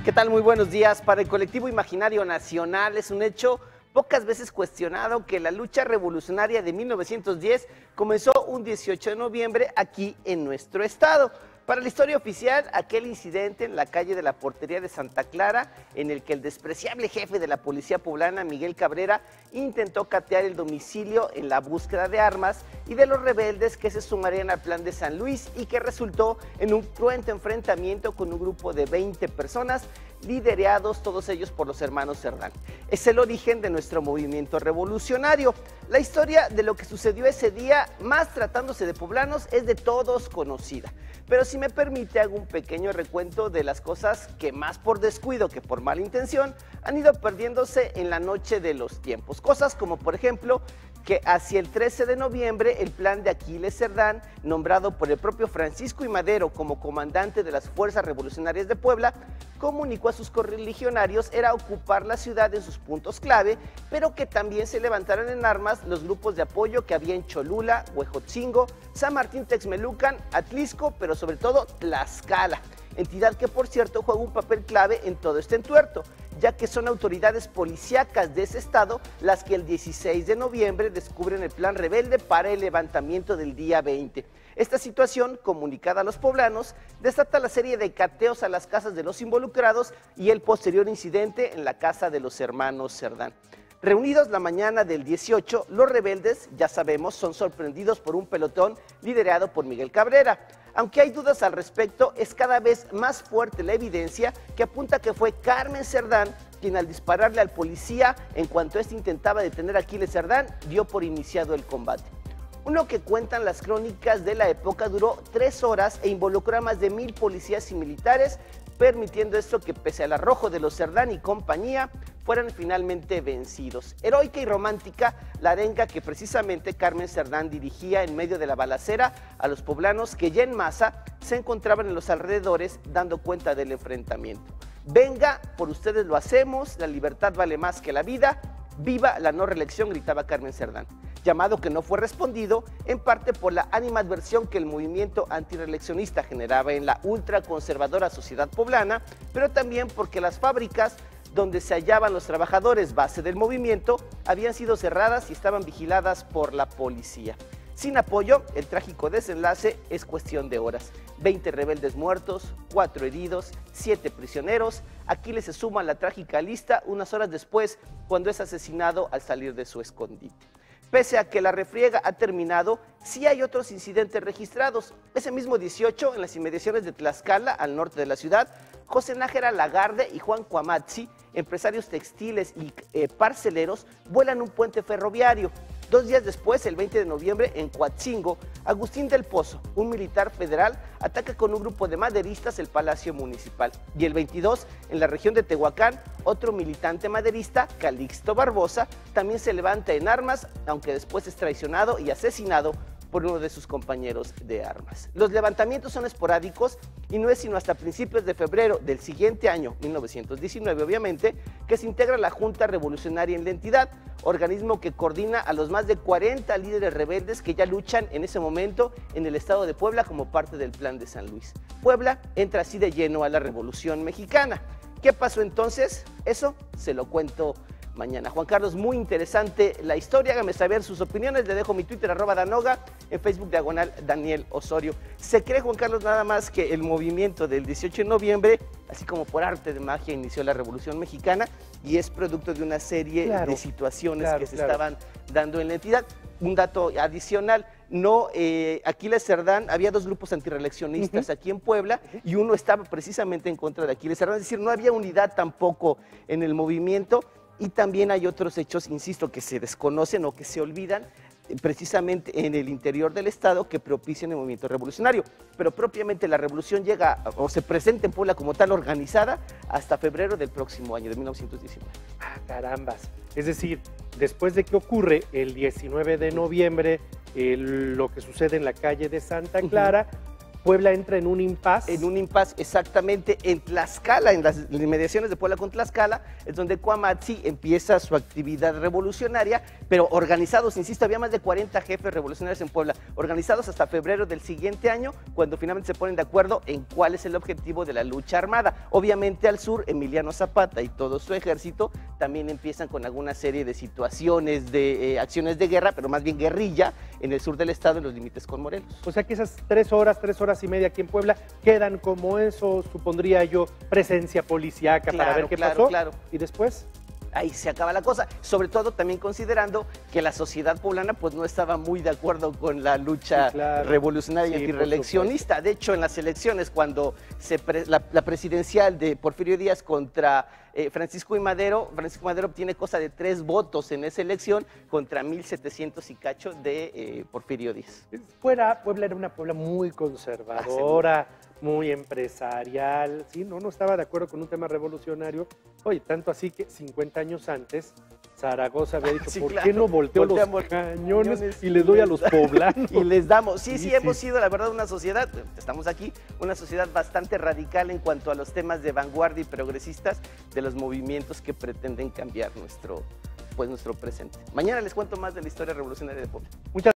¿Qué tal? Muy buenos días. Para el colectivo Imaginario Nacional es un hecho pocas veces cuestionado que la lucha revolucionaria de 1910 comenzó un 18 de noviembre aquí en nuestro estado. Para la historia oficial, aquel incidente en la calle de la Portería de Santa Clara, en el que el despreciable jefe de la policía poblana, Miguel Cabrera, intentó catear el domicilio en la búsqueda de armas y de los rebeldes que se sumarían al Plan de San Luis y que resultó en un cruento enfrentamiento con un grupo de 20 personas, liderados todos ellos por los hermanos Cerdán. Es el origen de nuestro movimiento revolucionario. La historia de lo que sucedió ese día, más tratándose de poblanos, es de todos conocida. Pero si me permite, hago un pequeño recuento de las cosas que más por descuido que por mala intención han ido perdiéndose en la noche de los tiempos. Cosas como, por ejemplo, que hacia el 13 de noviembre el plan de Aquiles Cerdán, nombrado por el propio Francisco I. Madero como comandante de las Fuerzas Revolucionarias de Puebla, comunicó a sus correligionarios era ocupar la ciudad en sus puntos clave, pero que también se levantaran en armas los grupos de apoyo que había en Cholula, Huejotzingo, San Martín Texmelucan, Atlisco, pero sobre todo Tlaxcala, entidad que por cierto juega un papel clave en todo este entuerto, ya que son autoridades policíacas de ese estado las que el 16 de noviembre descubren el plan rebelde para el levantamiento del día 20. Esta situación, comunicada a los poblanos, desata la serie de cateos a las casas de los involucrados y el posterior incidente en la casa de los hermanos Cerdán. Reunidos la mañana del 18, los rebeldes, ya sabemos, son sorprendidos por un pelotón liderado por Miguel Cabrera. Aunque hay dudas al respecto, es cada vez más fuerte la evidencia que apunta que fue Carmen Cerdán quien al dispararle al policía en cuanto éste intentaba detener a Aquiles Cerdán, dio por iniciado el combate. Uno que cuentan las crónicas de la época duró 3 horas e involucró a más de 1000 policías y militares, permitiendo esto que pese al arrojo de los Cerdán y compañía, fueran finalmente vencidos. Heroica y romántica la arenga que precisamente Carmen Cerdán dirigía en medio de la balacera a los poblanos que ya en masa se encontraban en los alrededores dando cuenta del enfrentamiento. Venga, por ustedes lo hacemos, la libertad vale más que la vida, viva la no reelección, gritaba Carmen Cerdán. Llamado que no fue respondido, en parte por la animadversión que el movimiento antireeleccionista generaba en la ultraconservadora sociedad poblana, pero también porque las fábricas donde se hallaban los trabajadores base del movimiento habían sido cerradas y estaban vigiladas por la policía. Sin apoyo, el trágico desenlace es cuestión de horas. 20 rebeldes muertos, 4 heridos, 7 prisioneros. Aquiles se suma a la trágica lista unas horas después, cuando es asesinado al salir de su escondite. Pese a que la refriega ha terminado, sí hay otros incidentes registrados. Ese mismo 18, en las inmediaciones de Tlaxcala, al norte de la ciudad, José Nájera Lagarde y Juan Cuamatzi, empresarios textiles y parceleros, vuelan un puente ferroviario. 2 días después, el 20 de noviembre, en Coatzingo, Agustín del Pozo, un militar federal, ataca con un grupo de maderistas el Palacio Municipal. Y el 22, en la región de Tehuacán, otro militante maderista, Calixto Barbosa, también se levanta en armas, aunque después es traicionado y asesinado por uno de sus compañeros de armas. Los levantamientos son esporádicos y no es sino hasta principios de febrero del siguiente año, 1919 obviamente, que se integra la Junta Revolucionaria en la entidad, organismo que coordina a los más de 40 líderes rebeldes que ya luchan en ese momento en el estado de Puebla como parte del Plan de San Luis. Puebla entra así de lleno a la Revolución Mexicana. ¿Qué pasó entonces? Eso se lo cuento mañana. Juan Carlos, muy interesante la historia, hágame saber sus opiniones, le dejo mi Twitter, @Danoga, en Facebook, /Daniel Osorio. Se cree, Juan Carlos, nada más que el movimiento del 18 de noviembre, así como por arte de magia, inició la Revolución Mexicana y es producto de una serie de situaciones que se estaban dando en la entidad. Un dato adicional, Aquiles Cerdán, había 2 grupos antireeleccionistas aquí en Puebla y uno estaba precisamente en contra de Aquiles Cerdán, es decir, no había unidad tampoco en el movimiento. Y también hay otros hechos, insisto, que se desconocen o que se olvidan precisamente en el interior del estado que propician el movimiento revolucionario. Pero propiamente la revolución llega o se presenta en Puebla como tal organizada hasta febrero del próximo año, de 1919. ¡Ah, carambas! Es decir, después de que ocurre el 19 de noviembre lo que sucede en la calle de Santa Clara, Puebla entra en un impasse. En un impasse exactamente en Tlaxcala, en las inmediaciones de Puebla con Tlaxcala, es donde Cuamatzi empieza su actividad revolucionaria, pero organizados, insisto, había más de 40 jefes revolucionarios en Puebla, organizados hasta febrero del siguiente año, cuando finalmente se ponen de acuerdo en cuál es el objetivo de la lucha armada. Obviamente al sur, Emiliano Zapata y todo su ejército también empiezan con alguna serie de situaciones, de acciones de guerra, pero más bien guerrilla, en el sur del estado, en los límites con Morelos. O sea que esas 3 horas y media aquí en Puebla quedan como eso, supondría yo, presencia policíaca para ver qué pasó. Claro. ¿Y después? Ahí se acaba la cosa, sobre todo también considerando que la sociedad poblana pues no estaba muy de acuerdo con la lucha revolucionaria y antirreeleccionista. De hecho, en las elecciones, cuando la presidencial de Porfirio Díaz contra Francisco I. Madero obtiene cosa de 3 votos en esa elección contra 1,700 y cacho de Porfirio Díaz. Puebla era una Puebla muy conservadora, muy empresarial, ¿sí? No estaba de acuerdo con un tema revolucionario. Oye, tanto así que 50 años antes, Zaragoza había dicho, ¿por qué no volteo los cañones y les doy a los poblanos? Y les damos. Sí, hemos sido, la verdad, una sociedad, estamos aquí, una sociedad bastante radical en cuanto a los temas de vanguardia y progresistas de los movimientos que pretenden cambiar nuestro presente. Mañana les cuento más de la historia revolucionaria de Puebla. Muchas